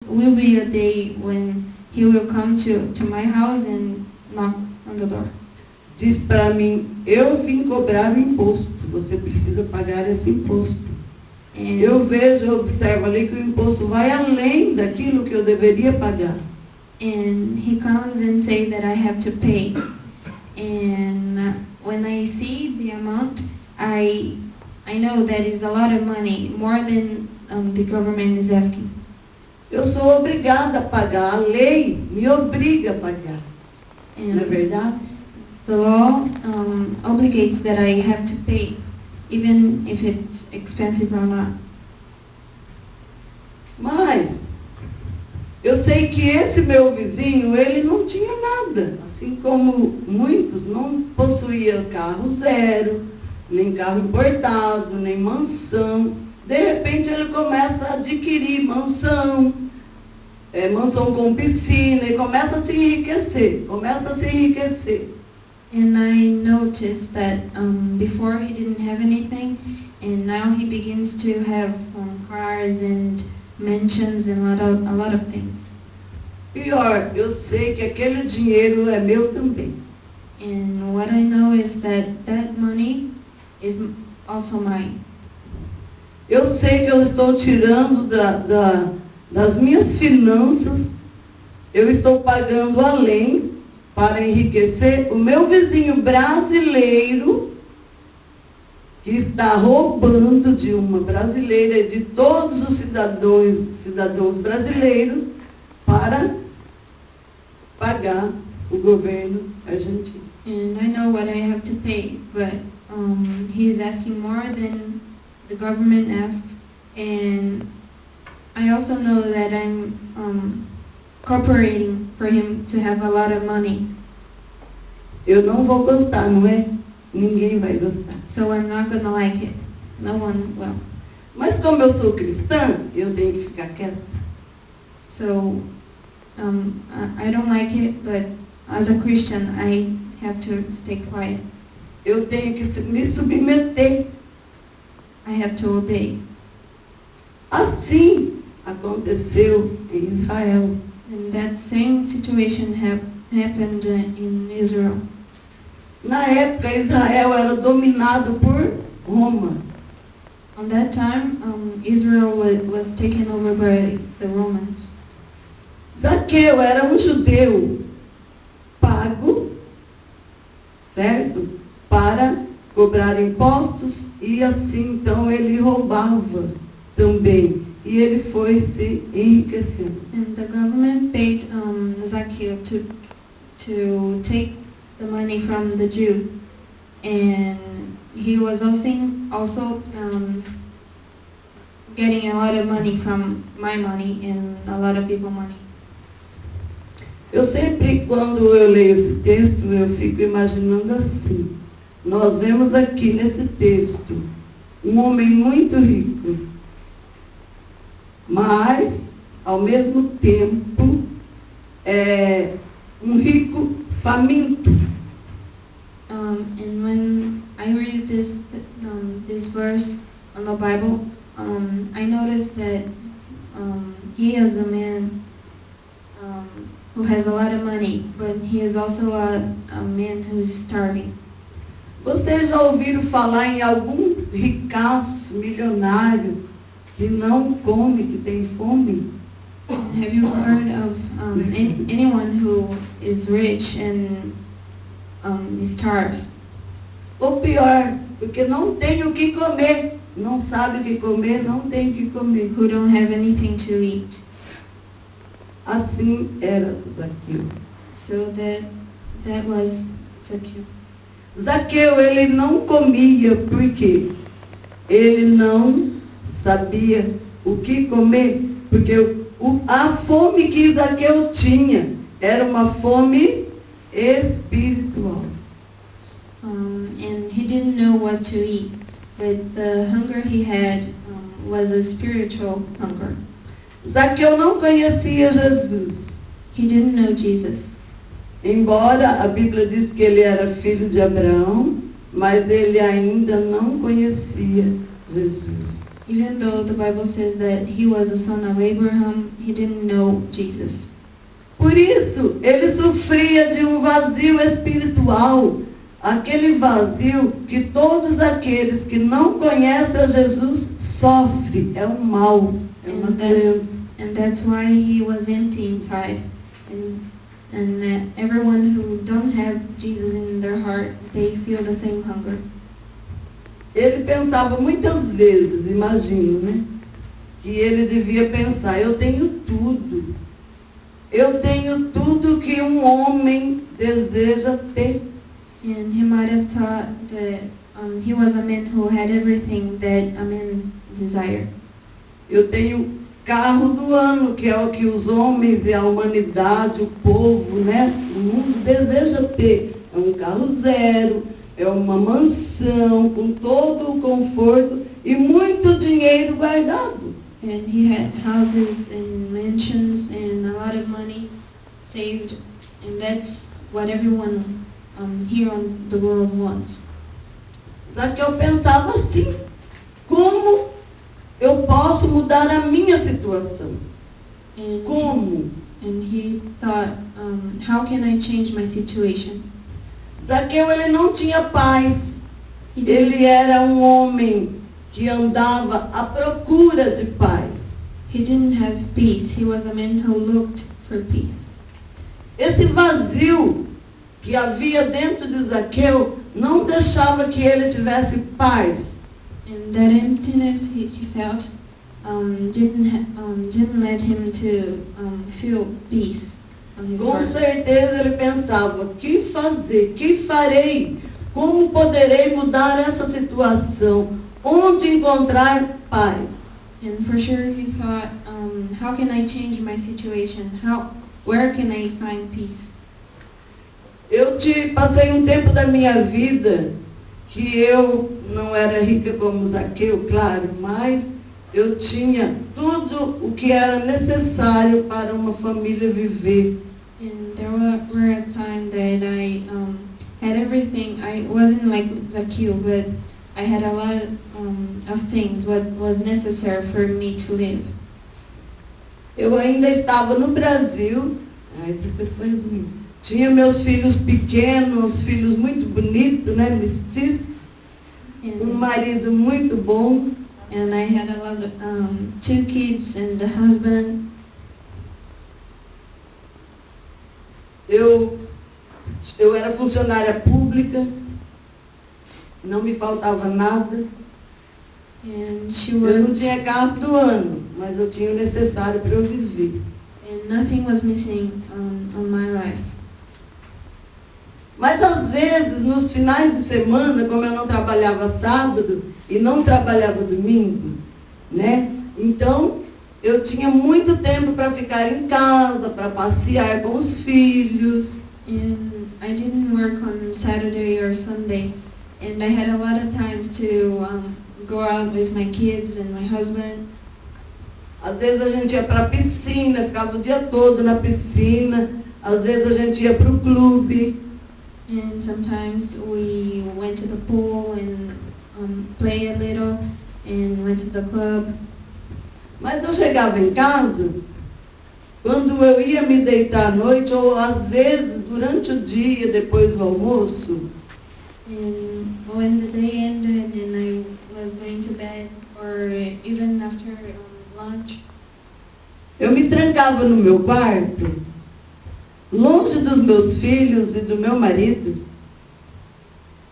will be a day when he will come to my house and knock on the door. Diz para mim, eu vim cobrar o imposto, você precisa pagar esse imposto. And, Eu vejo, eu observo ali que o imposto vai além daquilo que eu deveria pagar. and he comes and say that I have to pay. And when I see the amount, I know that is a lot of money, more than the government is asking. Eu sou obrigada a pagar, a lei me obriga a pagar. Não é And verdade? the law obligates that I have to pay, even if it's expensive or not. Mas eu sei que esse meu vizinho, ele não tinha nada. Assim como muitos não possuíam carro zero, nem carro importado, nem mansão. De repente ele começa a adquirir mansão, mansão com piscina, e começa a se enriquecer, And I noticed that before he didn't have anything, and now he begins to have cars and mansions and a lot of things. Pior, eu sei que aquele dinheiro é meu também. And what I know is that money is also mine. Eu sei que eu estou tirando das minhas finanças, eu estou pagando além para enriquecer o meu vizinho brasileiro, que está roubando de uma brasileira e de todos os cidadãos brasileiros para pagar o governo argentino. And I know what I have to pay, but he is asking more than the government asks, and I also know that I'm cooperating for him to have a lot of money. Eu não vou gostar, não é? Ninguém vai gostar. So I'm not gonna like it. No one will. Mas como eu sou cristã, eu tenho que ficar quieta. So I don't like it, but as a Christian, I have to stay quiet. Eu tenho que me submeter. I have to obey. Assim aconteceu em Israel. And that same situation happened in Israel. Na época, Israel era dominado por Roma. On that time, Israel was taken over by the Romans. Zaqueu era um judeu pago, certo? Para cobrar impostos, e assim então ele roubava também. E ele foi se enriquecendo. And the government paid Zacchaeus to take the money from the Jew, and he was also getting a lot of money from my money and a lot of people's money. Eu sempre, quando eu leio esse texto, eu fico imaginando assim. Nós vemos aqui nesse texto um homem muito rico, mas, ao mesmo tempo, um rico faminto. And when I read this verse on the Bible, I noticed that he is a man who has a lot of money, but he is also a man who's starving. Vocês já ouviram falar em algum ricaço milionário que não come, que tem fome? Have you heard of anyone who is rich and starves? Ou pior, porque não tem o que comer, não sabe o que comer, não tem o que comer. Who don't have anything to eat? Assim era Zaqueu. So that was Zacchaeus. Zaqueu, ele não comia porque ele não sabia o que comer, porque a fome que Zaqueu tinha era uma fome espiritual. And he didn't know what to eat, but the hunger he had was a spiritual hunger. Zaqueu não conhecia Jesus. He didn't know Jesus. Embora a Bíblia diz que ele era filho de Abraão, mas ele ainda não conhecia Jesus. even though the Bible says that he was a son of Abraham, he didn't know Jesus. Por isso, ele sofria de um vazio espiritual, aquele vazio que todos aqueles que não conhecem a Jesus sofrem, é um mal, é uma doença. And that's why he was empty inside. And everyone who don't have Jesus in their heart, they feel the same hunger. Ele pensava muitas vezes, imagino, né? Que ele devia pensar, eu tenho tudo. Eu tenho tudo que um homem deseja ter. And he might have thought that he was a man who had everything that a man desired. Eu tenho carro do ano, que é o que os homens e a humanidade, o povo, né? O mundo deseja ter. É um carro zero, é uma mansão com todo o conforto e muito dinheiro guardado. And he had houses and mansions and a lot of money saved, and that's what everyone here on the world wants. Só que eu pensava assim, como eu posso mudar a minha situação? Como? And he thought, how can I change my situation? Zaqueu, ele não tinha paz. He didn't- Ele era um homem que andava à procura de paz. He didn't have peace. He was a man who looked for peace. Esse vazio que havia dentro de Zaqueu não deixava que ele tivesse paz. And that emptiness he felt didn't let him to feel peace on his Com heart. certeza ele pensava, o que fazer? O que farei? Como poderei mudar essa situação? Onde encontrar paz? And for sure he thought, how can I change my situation? Where can I find peace? Passei um tempo da minha vida que eu não era rica como Zaqueu, claro, mas eu tinha tudo o que era necessário para uma família viver. And there were a time that I had everything. I wasn't like Zacchaeus, but I had a lot of things what was necessary for me to live. Eu ainda estava no Brasil, tinha meus filhos pequenos, filhos muito bonitos, né, mestiços, um marido muito bom. And I had a lot of 2 kids and a husband. Eu era funcionária pública, não me faltava nada. And she Eu não worked, tinha carro do ano, mas eu tinha o necessário para eu viver. and nothing was missing on my life. Mas às vezes, nos finais de semana, como eu não trabalhava sábado e não trabalhava domingo, né? Então, eu tinha muito tempo para ficar em casa, para passear com os filhos. And I didn't work on Saturday or Sunday, and I had a lot of times to go out with my kids and my husband. Às vezes a gente ia para a piscina, ficava o dia todo na piscina. Às vezes a gente ia para o clube. And sometimes we went to the pool and play a little and went to the club. Mas eu chegava em casa, quando eu ia me deitar à noite, ou às vezes durante o dia, depois do almoço, And when the day ended and I was going to bed, or even after lunch, eu me trancava no meu quarto, longe dos meus filhos e do meu marido,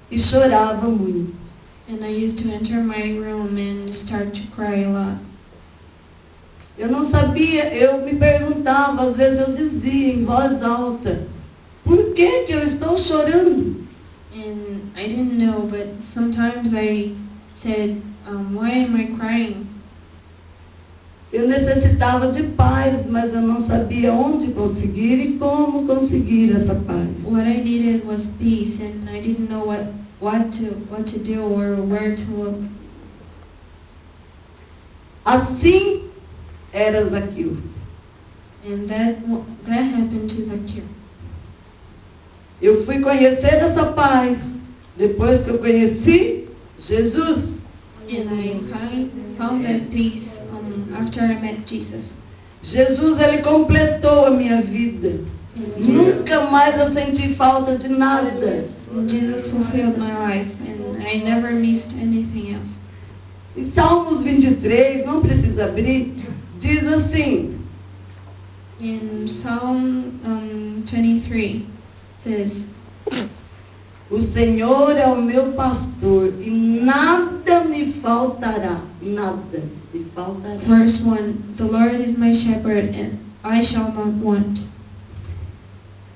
e chorava muito. and I used to enter my room and start to cry a lot. Eu não sabia, eu me perguntava, às vezes eu dizia em voz alta, por que eu estou chorando? And I didn't know, but sometimes I said, why am I crying? Eu necessitava de paz, mas eu não sabia onde conseguir e como conseguir essa paz. What I needed was peace, and I didn't know what to do or where to look. Assim era Zaqueu. And that happened to Zacchaeus. Eu fui conhecer essa paz depois que eu conheci Jesus. And I found that peace after I met Jesus. Jesus, ele completou a minha vida. And Nunca mais eu senti falta de nada. Jesus fulfilled my life, and I never missed anything else. Em Salmos 23, não precisa abrir, diz assim: In Psalm 23 says, o Senhor é o meu pastor e nada me faltará. Nada me faltará. verse 1, the Lord is my shepherd, and I shall not want.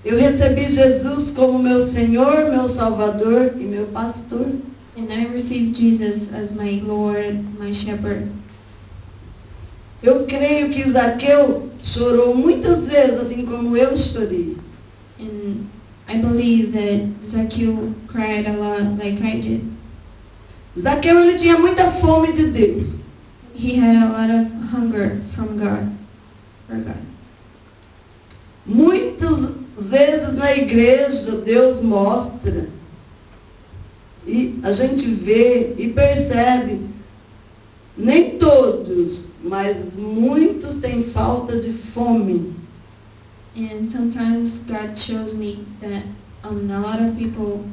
Eu recebi Jesus como meu Senhor, meu Salvador e meu pastor. And I received Jesus as my Lord, my shepherd. Eu creio que Zaqueu chorou muitas vezes, assim como eu chorei. And I believe that Zacchaeus cried a lot like I did. Zaqueu, ele tinha muita fome de Deus. He had a lot of hunger from God, for God. Muitas vezes na igreja Deus mostra e a gente vê e percebe, nem todos, mas muitos têm falta de fome. And sometimes God shows me that a lot of people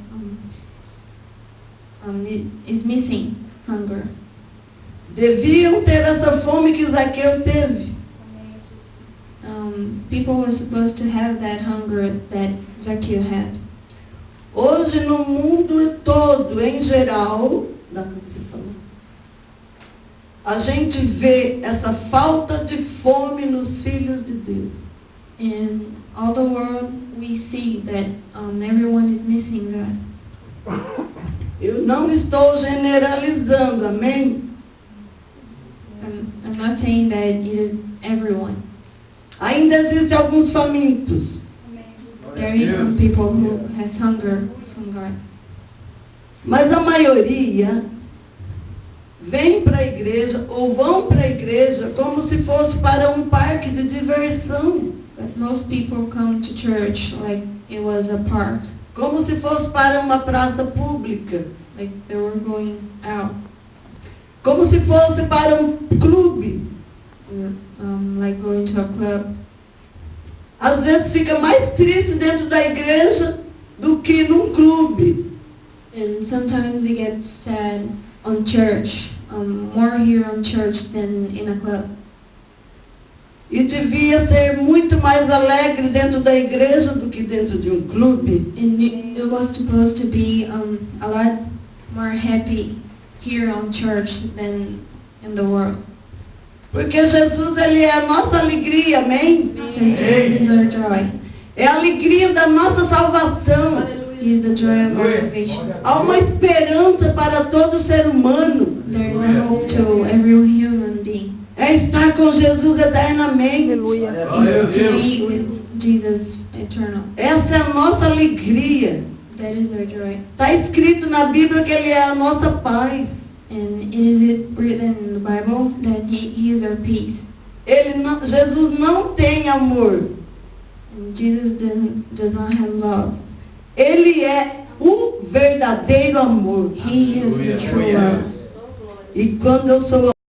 is missing hunger. Deviam ter essa fome que Zaqueu teve. People were supposed to have that hunger that Zacchaeus had. Hoje no mundo todo, em geral, dá pra você falar? A gente vê essa falta de fome nos filhos de Deus. In all the world, we see that everyone is missing that. Eu não estou generalizando, amém? I'm not saying that it is everyone. Ainda existem alguns famintos. There is some people who has hunger from God. Mas a maioria vem para a igreja ou vão para a igreja como se fosse para um parque de diversão. But most people come to church like it was a park, Como se fosse para uma praça pública. like they were going out, Como se fosse para um clube. like going to a club. Às vezes fica mais triste dentro da igreja do que num clube. And sometimes we get sad on church, more here on church than in a club. E devia ser muito mais alegre dentro da igreja do que dentro de um clube. And it was supposed to be a lot more happy here on church than in the world. Porque Jesus, ele é a nossa alegria, amém? Because Jesus is our joy. É a alegria da nossa salvação. He is the joy of our salvation. Há uma esperança para todo ser humano. There is a hope to every human being. É estar com Jesus eternamente. Is to be with Jesus eternal. Essa é a nossa alegria. That is our joy. Está escrito na Bíblia que ele é a nossa paz. And is it written in the Bible that He is our peace? Jesus não tem amor. And Jesus does not have love. Ele é o verdadeiro amor. He is the true love. E quando eu sou